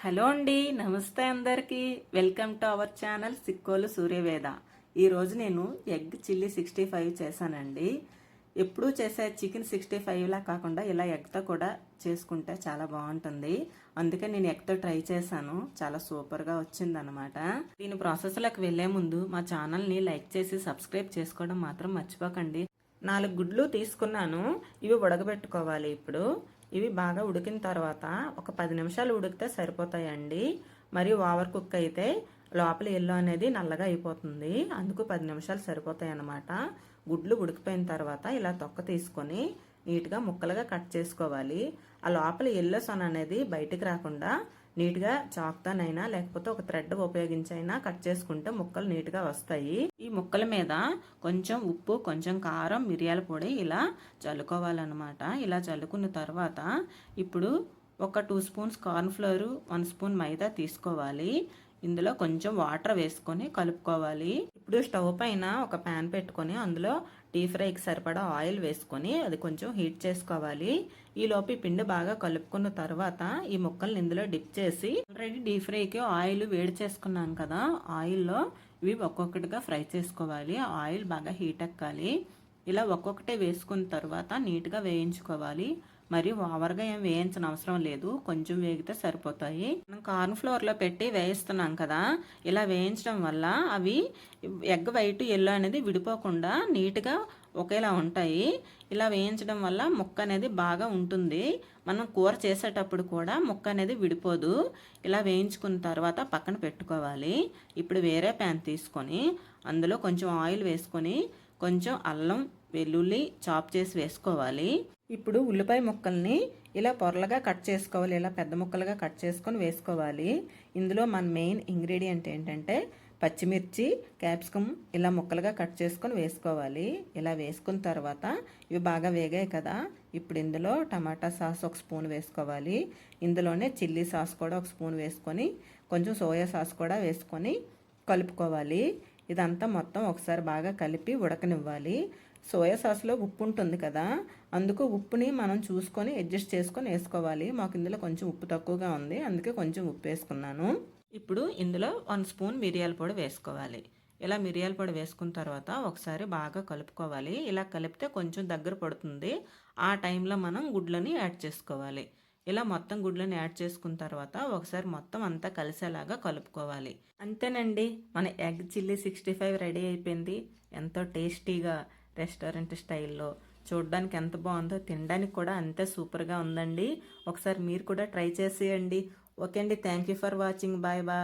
Hello అండి, నమస్తే అందరికీ. Welcome to our channel Sikkolu Suryaveda. ఈరోజు నేను ఎగ్ చిల్లీ 65 చేశానండి. ఎప్పుడూ చేసే చికెన్ 65లా కాకుండా ఇలా ఎగ్తో కూడా చేసుకుంటే చాలా బాగుంటుంది. అందుకే నేను ఎగ్తో ట్రై చేశాను. చాలా సూపర్గా వచ్చిందనమాట. దీని ప్రాసెస్లోకి వెళ్లే ముందు మా ఛానల్ని లైక్ చేసి సబ్స్క్రైబ్ చేసుకోవడం మాత్రం మర్చిపోకండి. 4 గుడ్లు తీసుకున్నాను. ఇవి ఉడకబెట్టుకోవాలి. ఇప్పుడు ఇవి బాగా ఉడికిన తర్వాత ఒక 10 నిమిషాలు ఉడికితే సరిపోతాయండి. మరి ఓవర్ కుక్ అయితే లోపల ఎల్లో అనేది నల్లగా అయిపోతుంది. అందుకు 10 నిమిషాలు సరిపోతాయి అన్నమాట. గుడ్లు ఉడికిపోయిన తర్వాత ఇలా తొక్క తీసుకొని నీట్గా ముక్కలుగా కట్ చేసుకోవాలి. ఆ లోపల ఎల్లో సొన అనేది బయటికి రాకుండా నీట్గా చాక్తోనైనా లేకపోతే ఒక థ్రెడ్ ఉపయోగించైనా కట్ చేసుకుంటే ముక్కలు నీట్గా వస్తాయి. ఈ ముక్కల మీద కొంచెం ఉప్పు, కొంచెం కారం, మిరియాల పొడి ఇలా చల్లుకోవాలన్నమాట. ఇలా చల్లుకున్న తర్వాత ఇప్పుడు ఒక 2 స్పూన్స్ కార్న్ ఫ్లోర్, 1 స్పూన్ మైదా తీసుకోవాలి. ఇందులో కొంచెం వాటర్ వేసుకొని కలుపుకోవాలి. ఇప్పుడు స్టవ్ పైన ఒక ప్యాన్ పెట్టుకొని అందులో డీప్ ఫ్రైకి సరిపడా ఆయిల్ వేసుకొని అది కొంచెం హీట్ చేసుకోవాలి. ఈలోపు ఈ పిండి బాగా కలుపుకున్న తర్వాత ఈ ముక్కల్ని ఇందులో డిప్ చేసి ఆల్రెడీ డీప్ ఫ్రైకి ఆయిల్ వేడి చేసుకున్నాం కదా, ఆయిల్లో ఇవి ఒక్కొక్కటిగా ఫ్రై చేసుకోవాలి. ఆయిల్ బాగా హీట్ ఎక్కాలి. ఇలా ఒక్కొక్కటే వేసుకున్న తర్వాత నీట్గా వేయించుకోవాలి. మరి ఓవర్గా ఏం వేయించిన అవసరం లేదు, కొంచెం వేగితే సరిపోతాయి. మనం కార్న్ ఫ్లోర్లో పెట్టి వేయిస్తున్నాం కదా, ఇలా వేయించడం వల్ల అవి ఎగ్ వైట్ ఎల్లో అనేది విడిపోకుండా నీట్గా ఒకేలా ఉంటాయి. ఇలా వేయించడం వల్ల ముక్క అనేది బాగా ఉంటుంది. మనం కూర చేసేటప్పుడు కూడా ముక్క అనేది విడిపోదు. ఇలా వేయించుకున్న తర్వాత పక్కన పెట్టుకోవాలి. ఇప్పుడు వేరే ప్యాన్ తీసుకొని అందులో కొంచెం ఆయిల్ వేసుకొని కొంచెం అల్లం, వెల్లుల్లి చాప్ చేసి వేసుకోవాలి. ఇప్పుడు ఉల్లిపాయ ముక్కల్ని ఇలా పొరలుగా కట్ చేసుకోవాలి. ఇలా పెద్ద ముక్కలుగా కట్ చేసుకొని వేసుకోవాలి. ఇందులో మన మెయిన్ ఇంగ్రీడియంట్ ఏంటంటే పచ్చిమిర్చి, క్యాప్సికమ్ ఇలా ముక్కలుగా కట్ చేసుకొని వేసుకోవాలి. ఇలా వేసుకున్న తర్వాత ఇవి బాగా వేగాయి కదా, ఇప్పుడు ఇందులో టమాటా సాస్ ఒక స్పూన్ వేసుకోవాలి. ఇందులోనే చిల్లీ సాస్ కూడా ఒక స్పూన్ వేసుకొని కొంచెం సోయా సాస్ కూడా వేసుకొని కలుపుకోవాలి. ఇదంతా మొత్తం ఒకసారి బాగా కలిపి ఉడకనివ్వాలి. సోయా సాస్లో ఉప్పు ఉంటుంది కదా, అందుకు ఉప్పుని మనం చూసుకొని అడ్జస్ట్ చేసుకొని వేసుకోవాలి. మాకు ఇందులో కొంచెం ఉప్పు తక్కువగా ఉంది, అందుకే కొంచెం ఉప్పు వేసుకున్నాను. ఇప్పుడు ఇందులో 1 స్పూన్ మిరియాల పొడి వేసుకోవాలి. ఇలా మిరియాల పొడి వేసుకున్న తర్వాత ఒకసారి బాగా కలుపుకోవాలి. ఇలా కలిపితే కొంచెం దగ్గర పడుతుంది. ఆ టైంలో మనం గుడ్లని యాడ్ చేసుకోవాలి. ఇలా మొత్తం గుడ్లను యాడ్ చేసుకున్న తర్వాత ఒకసారి మొత్తం అంతా కలిసేలాగా కలుపుకోవాలి. అంతేనండి, మన ఎగ్ చిల్లీ 65 రెడీ అయిపోయింది. ఎంతో టేస్టీగా రెస్టారెంట్ స్టైల్లో, చూడడానికి ఎంత బాగుందో తినడానికి కూడా అంతే సూపర్గా ఉందండి. ఒకసారి మీరు కూడా ట్రై చేసేయండి. ఓకే అండి, thank you for watching. Bye bye.